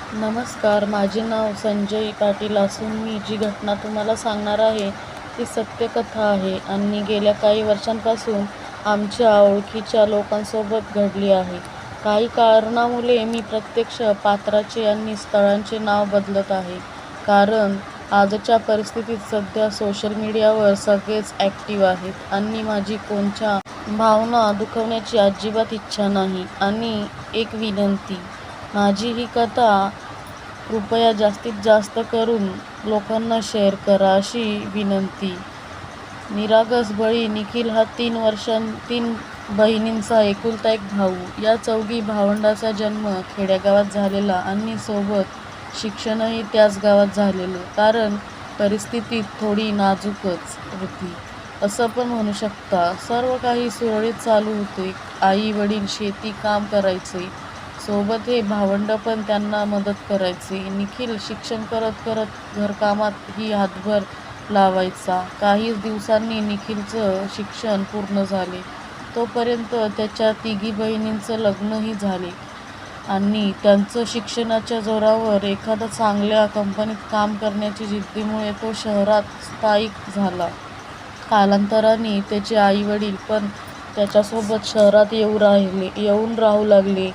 नमस्कार, माझे नाव संजय पाटील असून मी जी घटना तुम्हाला सांगणार आहे ती सत्यकथा आहे आणि गेल्या काही वर्षांपासून आमच्या ओळखीच्या लोकांसोबत घडली आहे. काही कारणामुळे मी प्रत्यक्ष पात्राचे आणि स्थळांचे नाव बदलत आहे, कारण आजच्या परिस्थितीत सध्या सोशल मीडियावर सगळेच ॲक्टिव्ह आहेत आणि माझी कोणत्या भावना दुखवण्याची अजिबात इच्छा नाही. आणि एक विनंती, माझी ही कथा कृपया जास्तीत जास्त करून लोकांना शेअर करा अशी विनंती. निरागस बळी निखिल हा 3 बहिणींचा एकुलता एक भाऊ. या चौघी भावंडांचा जन्म खेडेगावात झालेला आणि सोबत शिक्षणही त्याच गावात झालेलं, कारण परिस्थिती थोडी नाजूकच होती असं पण म्हणू शकता. सर्व काही सुरळीत चालू होते. आई वडील शेती काम करायचे, सोबत हे भावंड पण त्यांना मदत करायचे. निखिल शिक्षण करत करत घरकामातही हातभार लावायचा. काही दिवसांनी निखिलचं शिक्षण पूर्ण झाले. तोपर्यंत त्याच्या तिघी बहिणींचं लग्नही झाले आणि त्यांचं शिक्षणाच्या जोरावर एखाद्या चांगल्या कंपनीत काम करण्याची जिद्दीमुळे तो शहरात स्थायिक झाला. कालांतराने त्याचे आई वडील पण त्याच्यासोबत शहरात येऊन राहू लागले.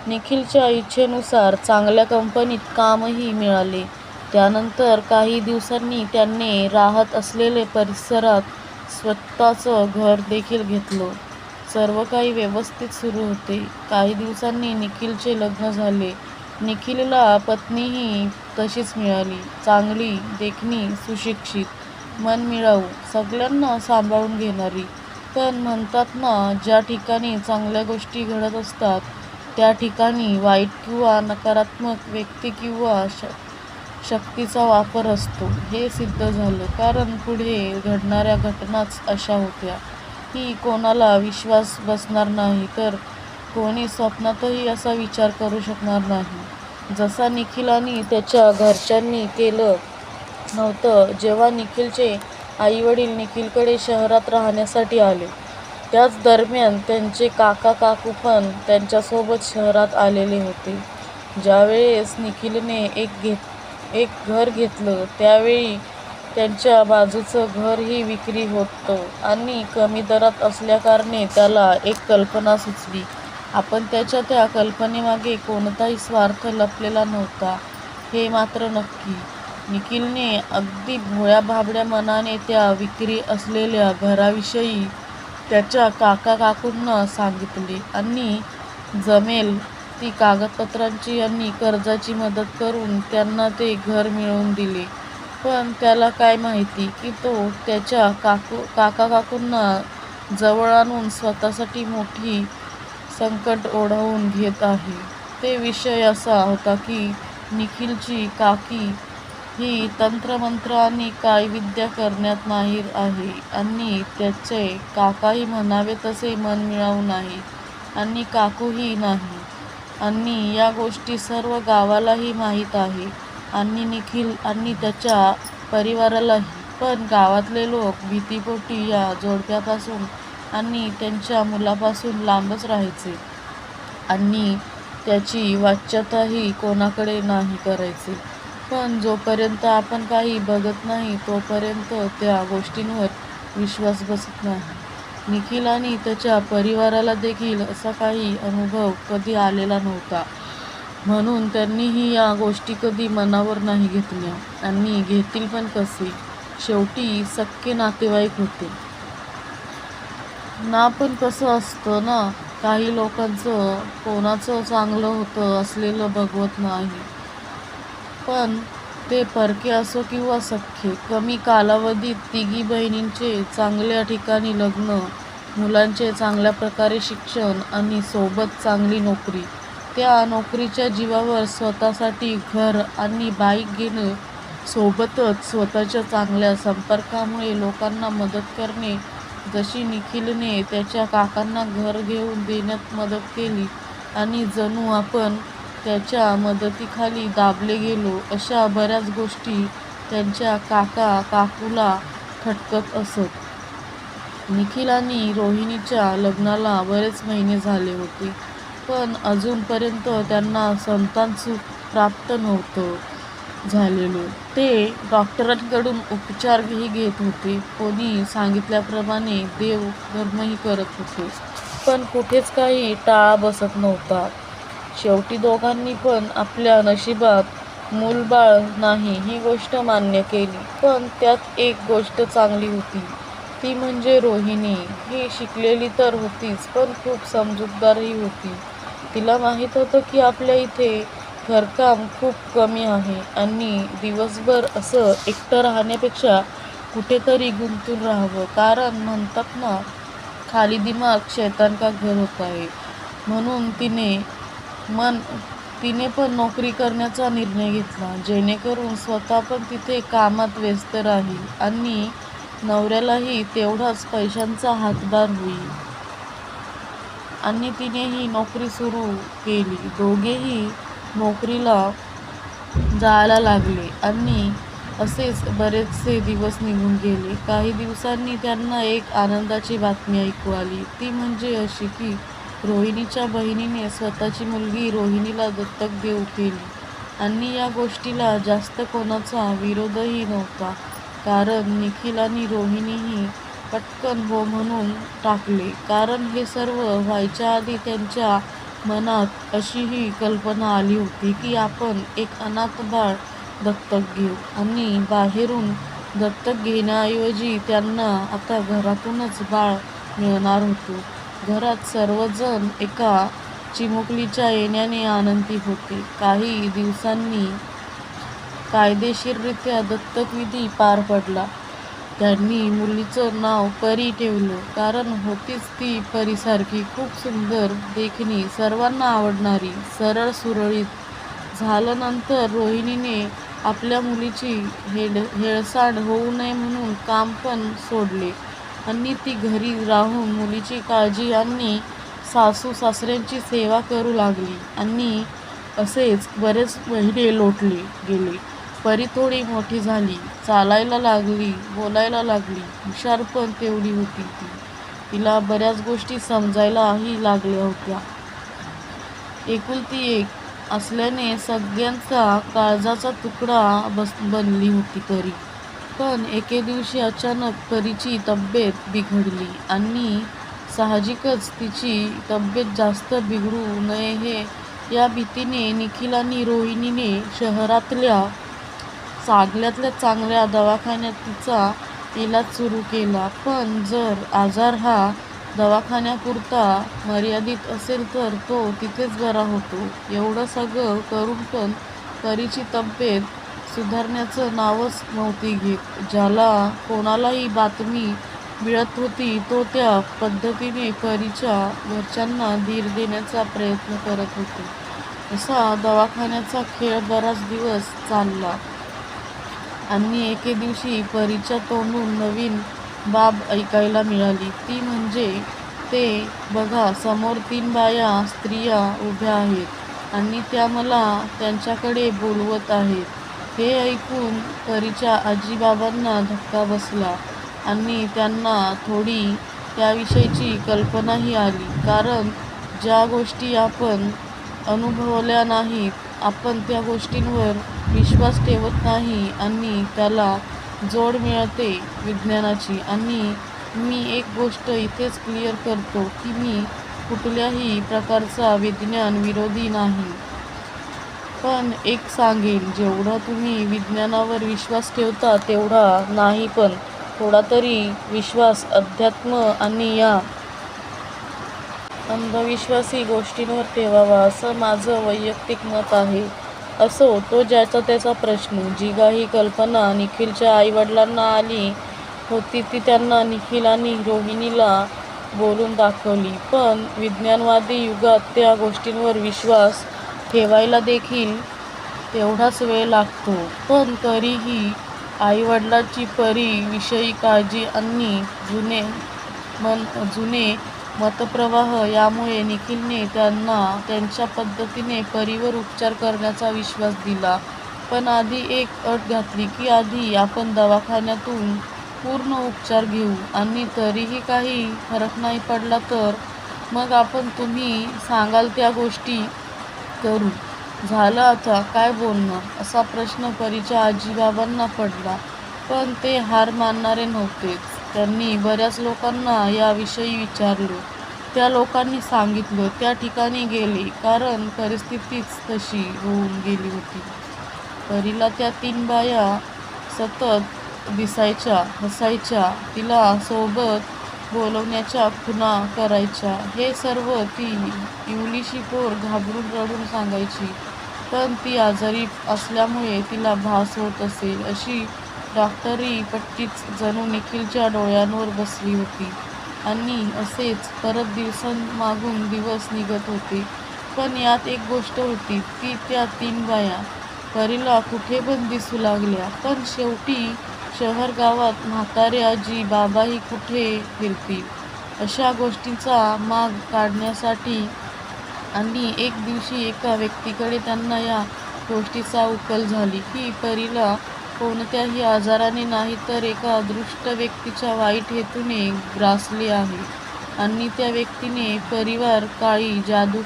निखिलच्या इच्छेनुसार चांगल्या कंपनीत कामही मिळाले. त्यानंतर काही दिवसांनी त्याने राहत असलेल्या परिसरात स्वतःचं घर देखील घेतलं. सर्व काही व्यवस्थित सुरू होते. काही दिवसांनी निखिलचे लग्न झाले. निखिलला पत्नीही तशीच मिळाली, चांगली, देखणी, सुशिक्षित, मनमिळावू, सगळ्यांना सांभाळून घेणारी. पण म्हणतात ना, ज्या ठिकाणी चांगल्या गोष्टी घडत असतात त्या ठिकाणी वाईट किंवा नकारात्मक व्यक्ती किंवा शक्तीचा वापर असतो. हे सिद्ध झालं, कारण पुढे घडणाऱ्या घटनाच अशा होत्या की कोणाला विश्वास बसणार नाही, तर कोणी स्वप्नातही असा विचार करू शकणार नाही जसा निखिल आणि त्याच्या घरच्यांनी केलं नव्हतं. जेव्हा निखिलचे आईवडील निखिलकडे शहरात राहण्यासाठी आले, त्याच दरम्यान त्यांचे काका काकू पण त्यांच्यासोबत शहरात आलेले होते. ज्यावेळेस निखिलने एक घर घेतलं त्यावेळी त्यांच्या बाजूचं घरही विक्री होतं आणि कमी दरात असल्याकारणे त्याला एक कल्पना सुचली. आपण त्याच्या त्या कल्पनेमागे कोणताही स्वार्थ लपलेला नव्हता हे मात्र नक्की. निखिलने अगदी भोळ्या-भाबड्या मनाने त्या विक्री असलेल्या घराविषयी त्याच्या काका काकूंना सांगितले आणि जमेल ती कागदपत्रांची आणि कर्जाची मदत करून त्यांना ते घर मिळवून दिले. पण त्याला काय माहिती की तो त्याच्या काका काकूंना जवळ आणून स्वतःसाठी मोठी संकट ओढावून घेत आहे. ते विषय असा होता की निखिलची काकी ही तंत्रमंत्र आणि कायविद्या करण्यात माहीर आहे आणि त्याचे काकाही म्हणावे तसे मनमिळावू नाहीत आणि काकूही नाही. आणि या गोष्टी सर्व गावालाही माहीत आहे आणि निखिल आणि त्याच्या परिवारालाही. पण गावातले लोक भीतीपोटी या जोडप्यापासून आणि त्यांच्या मुलापासून लांबच राहायचे आणि त्याची वाच्यताही कोणाकडे नाही करायचे. पण जोपर्यंत आपण काही बघत नाही तोपर्यंत त्या गोष्टींवर विश्वास बसत नाही. निखिल आणि त्याच्या परिवाराला देखील असा काही अनुभव कधी आलेला नव्हता, म्हणून त्यांनीही या गोष्टी कधी मनावर नाही घेतल्या आणि घेतील पण कसे. शेवटी सख्खे नातेवाईक होते ना. पण कसं असतं ना, काही लोकांचं कोणाचं चांगलं होतं असलेलं बघवत नाही. पण ते परके असो किंवा सख्खे, कमी कालावधीत तिघी बहिणींचे चांगल्या ठिकाणी लग्न, मुलांचे चांगल्या प्रकारे शिक्षण आणि सोबत चांगली नोकरी. त्या नोकरीच्या जीवावर स्वतःसाठी घर आणि बाईक घेणं, सोबतच स्वतःच्या चांगल्या संपर्कामुळे लोकांना मदत करणे. जशी निखिलने त्याच्या काकांना घर घेऊन देण्यात मदत केली आणि जणू आपण त्याच्या मदतीखाली दाबले गेलो, अशा बऱ्याच गोष्टी त्यांच्या काका काकूला खटकत असत. निखिल आणि रोहिणीच्या लग्नाला बरेच महिने झाले होते, पण अजूनपर्यंत त्यांना संतानसुख प्राप्त नव्हतं झालेलं. ते डॉक्टरांकडून उपचारही घेत होते. कोणी सांगितल्याप्रमाणे देवधर्मही करत होते. पण कुठेच काही टाळा बसत नव्हता. शेवटी दोघांनी पण आपल्या नशिबात मूलबाळ नाही ही गोष्ट मान्य केली. पण त्यात एक गोष्ट चांगली होती, ती म्हणजे रोहिणी. ही शिकलेली तर होतीच, पण खूप समजूतदारही होती. तिला माहीत होतं की आपल्या इथे घरकाम खूप कमी आहे आणि दिवसभर असं एकटं राहण्यापेक्षा कुठेतरी गुंतून राहावं. कारण म्हणतात ना, खाली दिमाग शैतान का घर होता है. म्हणून तिने पण नोकरी करण्याचा निर्णय घेतला, जेणेकरून स्वतः पण तिथे कामात व्यस्त राहील आणि नवऱ्यालाही तेवढाच पैशांचा हातभार होईल. आणि तिनेही नोकरी सुरू केली. दोघेही नोकरीला जायला लागले आणि असेच बरेचसे दिवस निघून गेले. काही दिवसांनी त्यांना एक आनंदाची बातमी ऐकू आली. ती म्हणजे अशी की रोहिणीच्या बहिणीने स्वतःची मुलगी रोहिणीला दत्तक देऊ केली. आणि या गोष्टीला जास्त कोणाचा विरोधही नव्हता, कारण निखिल आणि रोहिणीही पटकन हो म्हणून टाकले. कारण हे सर्व व्हायच्या आधी त्यांच्या मनात अशीही कल्पना आली होती की आपण एक अनाथ बाळ दत्तक घेऊ. आणि बाहेरून दत्तक घेण्याऐवजी त्यांना आता घरातूनच बाळ मिळणार होतं. घरात सर्वजण एका चिमुकलीच्या येण्याने आनंदी होते. काही दिवसांनी कायदेशीररित्या दत्तकविधी पार पडला. त्यांनी मुलीचं नाव परी ठेवलं, कारण होतीच ती परीसारखी खूप सुंदर, देखणी, सर्वांना आवडणारी, सरळ सुरळीत. झालं नंतर रोहिणीने आपल्या मुलीची हेळसांड होऊ नये म्हणून काम पण सोडले आणि ती घरी राहून मुलीची काळजी आणि सासू सासऱ्यांची सेवा करू लागली. आणि असेच बरेच महिने लोटले गेले. परी थोडी मोठी झाली, चालायला लागली, बोलायला लागली. हुशार पण तेवढी होती ती. तिला बऱ्याच गोष्टी समजायलाही लागल्या होत्या. एकुलती एक असल्याने सगळ्यांचा काळजाचा तुकडा बनली होती परी. पण एके दिवशी अचानक परीची तब्येत बिघडली आणि साहजिकच तिची तब्येत जास्त बिघडू नये या भीतीने निखिल आणि रोहिणीने शहरातल्या चांगल्यातल्या चांगल्या दवाखान्यात तिचा इलाज सुरू केला. पण जर आजार हा दवाखान्यापुरता मर्यादित असेल तर तो तिथेच बरा होतो. एवढं सगळं करून पण परीची तब्येत सुधारण्याचं नावच नव्हती घेत. ज्याला कोणालाही बातमी मिळत होती तो त्या पद्धतीने परीच्या घरच्यांना धीर देण्याचा प्रयत्न करत होते. असा दवाखान्याचा खेळ बराच दिवस चालला आणि एके दिवशी परीच्या तोंडून नवीन बाब ऐकायला मिळाली. ती म्हणजे, ते बघा, समोर 3 बाया स्त्रिया उभ्या आहेत आणि त्या मला त्यांच्याकडे बोलवत आहेत. हे ऐकून परीच्या आजीबाबांना धक्का बसला आणि त्यांना थोडी त्याविषयीची कल्पनाही आली. कारण ज्या गोष्टी आपण अनुभवल्या नाहीत, आपण त्या गोष्टींवर विश्वास ठेवत नाही आणि त्याला जोड मिळते विज्ञानाची. आणि मी एक गोष्ट इथेच क्लिअर करतो की मी कुठल्याही प्रकारचा विज्ञान विरोधी नाही. पण एक सांगेन, जेवढा तुम्ही विज्ञानावर विश्वास ठेवता तेवढा नाही, पण थोडा तरी विश्वास अध्यात्म आणि या अंधविश्वासी गोष्टींवर ठेवावा, असं माझं वैयक्तिक मत आहे. असो, तो ज्याचा त्याचा प्रश्न. जी काही कल्पना निखिलच्या आईवडिलांना आली होती ती त्यांना निखिल आणि रोहिणीला बोलून दाखवली. पण विज्ञानवादी युगात त्या गोष्टींवर विश्वास ठेवायला देखील तेवढाच वेळ लागतो. पण तरीही आईवडिलांची परी विषयी काळजी आणि जुने मतप्रवाह यामुळे निखिलने त्यांना त्यांच्या पद्धतीने परीवर उपचार करण्याचा विश्वास दिला. पण आधी एक अट घातली की आधी आपण दवाखान्यातून पूर्ण उपचार घेऊ आणि तरीही काही फरक नाही पडला तर मग आपण तुम्ही सांगाल त्या गोष्टी करू. झालं आता काय बोलणार असा प्रश्न परीच्या आजीबाबांना पडला. पण ते हार मानणारे नव्हतेच. त्यांनी बऱ्याच लोकांना याविषयी विचारले. त्या लोकांनी सांगितलं त्या ठिकाणी गेले, कारण परिस्थितीच तशी होऊन गेली होती. परीला त्या 3 बाया सतत दिसायच्या, हसायच्या, तिला सोबत बोलवण्याच्या खुणा करायच्या. हे सर्व ती इवलीशी पोर घाबरून रडून सांगायची. पण ती आजारी असल्यामुळे तिला भास होत असेल अशी डॉक्टरी पट्टीच जणू निखिलच्या डोळ्यांवर बसली होती. आणि असेच परत दिवसांमागून दिवस निघत होते. पण यात एक गोष्ट होती, ती त्या 3 बाया परीला कुठे पण दिसू लागल्या. पण शेवटी शहर गावात म्हातारे आजी बाबाही कुठे फिरतील अशा गोष्टींचा माग काढण्यासाठी. आणि एक दिवशी एका व्यक्तीकडे त्यांना या गोष्टीचा उकल झाली की परीला कोणत्याही आजाराने नाही तर एका दुष्ट व्यक्तीच्या वाईट हेतूने ग्रासले आहे. आणि त्या व्यक्तीने परीवर काळी जादू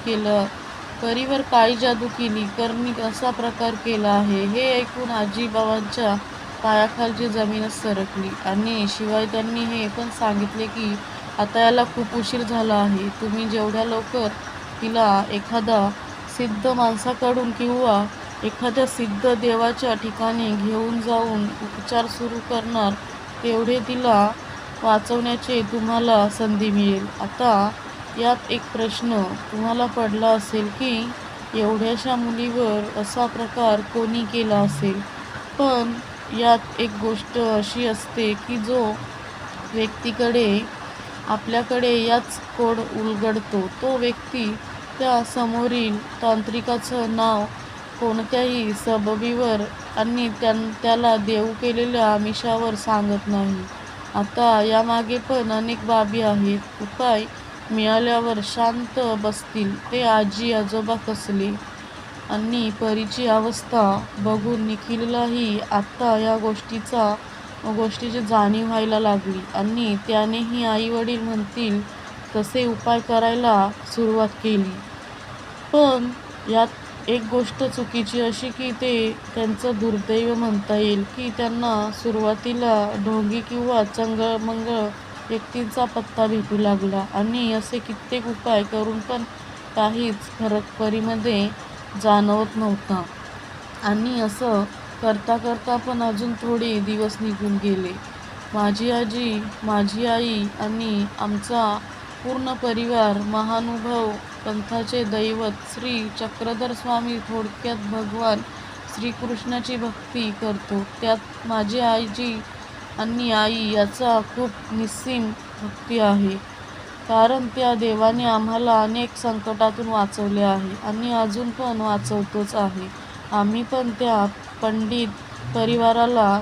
केली, कर्णिक असा प्रकार केला आहे. हे ऐकून आजीबाबांच्या पायाखालची जमीनच सरकली. आणि शिवाय त्यांनी हे पण सांगितले की आता याला खूप उशीर झाला आहे. तुम्ही जेवढ्या लवकर तिला एखादा सिद्ध माणसाकडून किंवा एखाद्या सिद्ध देवाच्या ठिकाणी घेऊन जाऊन उपचार सुरू करणार, तेवढे तिला वाचवण्याची तुम्हाला संधी मिळेल. आता यात एक प्रश्न तुम्हाला पडला असेल की एवढ्याशा मुलीवर असा प्रकार कोणी केला असेल. पण यात एक गोष्ट अशी असते की जो व्यक्तीकडे आपल्याकडे याच कोड उलगडतो, तो व्यक्ती त्या समोरील तांत्रिकाचं नाव कोणत्याही सबबीवर आणि त्याला देऊ केलेल्या आमिषावर सांगत नाही. आता यामागे पण अनेक बाबी आहेत. उपाय मिळाल्यावर शांत बसतील ते आजी आजोबा कसले. आणि परीची अवस्था बघून निखिललाही आत्ता या गोष्टीची जाणीव व्हायला लागली. आणि त्यानेही आई वडील म्हणतील तसे उपाय करायला सुरुवात केली. पण यात एक गोष्ट चुकीची अशी की ते त्यांचं दुर्दैव म्हणता येईल की त्यांना सुरुवातीला ढोंगी किंवा चंगळमंगळ व्यक्तींचा पत्ता भेटू लागला. आणि असे कित्येक उपाय करून पण काहीच फरक परीमध्ये जाणवत नव्हता. आणि असं करता करता पण अजून थोडे दिवस निघून गेले. माझी आजी, माझी आई आणि आमचा पूर्ण परिवार महानुभाव पंथाचे दैवत श्री चक्रधर स्वामी, थोडक्यात भगवान श्रीकृष्णाची भक्ती करतो. त्यात माझी आजी आणि आई याचा खूप निस्सीम भक्ती आहे. कारण त्या देवाने आम्हाला अनेक संकटातून वाचवले आहे आणि अजून पण वाचवतोच आहे. आम्ही पण त्या पंडित परिवाराला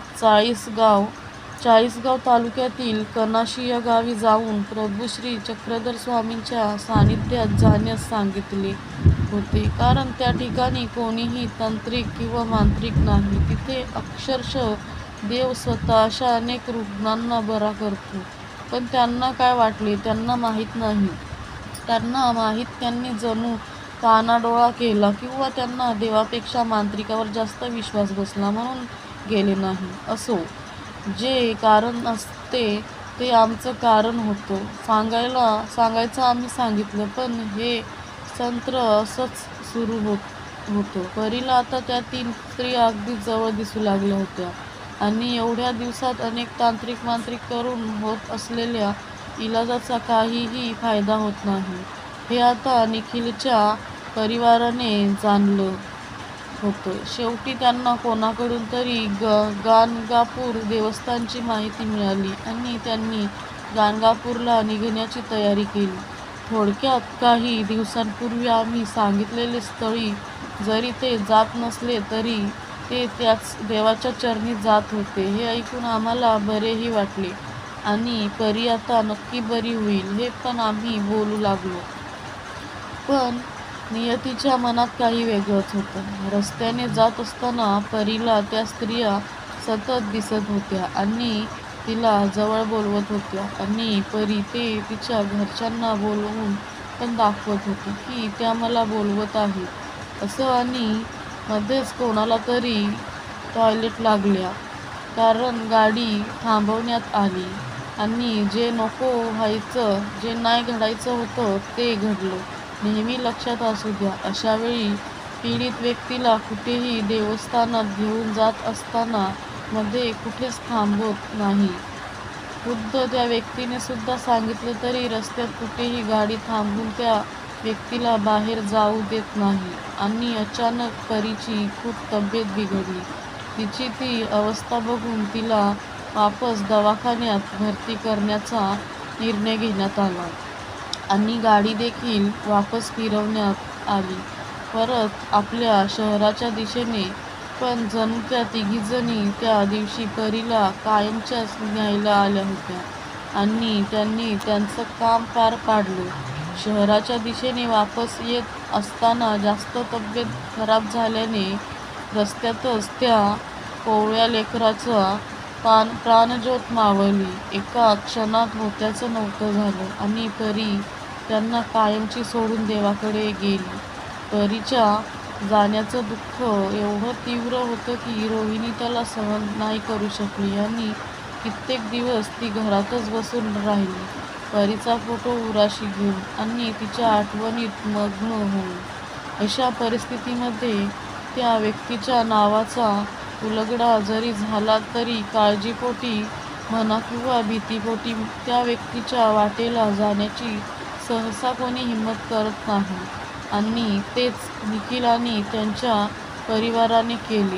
चाळीसगाव तालुक्यातील कनाशी या गावी जाऊन प्रभू श्री चक्रधर स्वामींच्या सानिध्यात जाण्यास सांगितले होते. कारण त्या ठिकाणी कोणीही तांत्रिक किंवा मांत्रिक नाही. तिथे अक्षरशः देव स्वतः अशा अनेक रुग्णांना बरा करतो. पण त्यांना काय वाटले त्यांना माहीत नाही. त्यांना माहीत त्यांनी जणू कानाडोळा केला किंवा त्यांना देवापेक्षा मांत्रिकावर जास्त विश्वास बसला म्हणून गेले नाही. असो, जे कारण असते ते आमचं कारण होतं. सांगायचं आम्ही सांगितलं. पण हे सत्र असंच सुरू होतं. परीला आता त्या 3 स्त्रिया अगदी जवळ दिसू लागल्या होत्या. आणि एवढ्या दिवसात अनेक तांत्रिक मांत्रिक करून होत असलेल्या इलाजाचा काहीही फायदा होत नाही, हे आता निखिलच्या परिवाराने जाणलं होतं. शेवटी त्यांना कोणाकडून तरी गाणगापूर देवस्थानची माहिती मिळाली आणि त्यांनी गाणगापूरला निघण्याची तयारी केली. थोडक्यात काही दिवसांपूर्वी आम्ही सांगितलेले स्थळी जरी ते जात नसले तरी ते त्याच देवाच्या चरणी जात होते. हे ऐकून आम्हाला बरेही वाटले. आणि परी आता नक्की बरी होईल हे पण आम्ही बोलू लागलो. पण नियतीच्या मनात काही वेगळंच होतं. रस्त्याने जात असताना परीला त्या स्त्रिया सतत दिसत होत्या आणि तिला जवळ बोलवत होत्या. आणि परी ते तिच्या घरच्यांना बोलवून पण दाखवत होती की त्या मला बोलवत आहेत. असं आणि मध्येच कोणाला तरी टॉयलेट लागल्या कारण गाडी थांबवण्यात आली आणि जे नको व्हायचं, जे नाही घडायचं होतं ते घडलं. नेहमी लक्षात असू द्या, अशावेळी पीडित व्यक्तीला कुठेही देवस्थानात घेऊन जात असताना मध्ये कुठेच थांबवत नाही. खुद्द त्या व्यक्तीने सुद्धा सांगितलं तरी रस्त्यात कुठेही गाडी थांबवून त्या व्यक्तीला बाहेर जाऊ देत नाही. आणि अचानक परीची खूप तब्येत बिघडली. तिची ती अवस्था बघून तिला वापस दवाखान्यात भरती करण्याचा निर्णय घेण्यात आला आणि गाडी देखील वापस फिरवण्यात आली परत आपल्या शहराच्या दिशेने. पण जणू त्या तिघीजणी त्या दिवशी परीला कायमच्याच न्यायला आल्या होत्या आणि त्यांनी त्यांचं काम पार पाडलं. शहराच्या दिशेने वापस येत असताना जास्त तब्येत खराब झाल्याने रस्त्यातच त्या कोवळ्या लेकराचा प्राणज्योत मावळली. एका क्षणात होत्याचं नव्हतं झालं आणि परी त्यांना कायमची सोडून देवाकडे गेली. परीच्या जाण्याचं दुःख एवढं तीव्र होतं की रोहिणी त्याला सहन नाही करू शकली आणि कित्येक दिवस ती घरातच बसून राहिली, परीचा फोटो उराशी घेऊन आणि तिच्या आठवणीत मग्न होऊन. अशा परिस्थितीमध्ये त्या व्यक्तीच्या नावाचा उलगडा जरी झाला तरी काळजीपोटी म्हणा किंवा भीतीपोटी त्या व्यक्तीच्या वाटेला जाण्याची सहसा कोणी हिंमत करत नाही आणि तेच निखिल आणि त्यांच्या परिवाराने केले.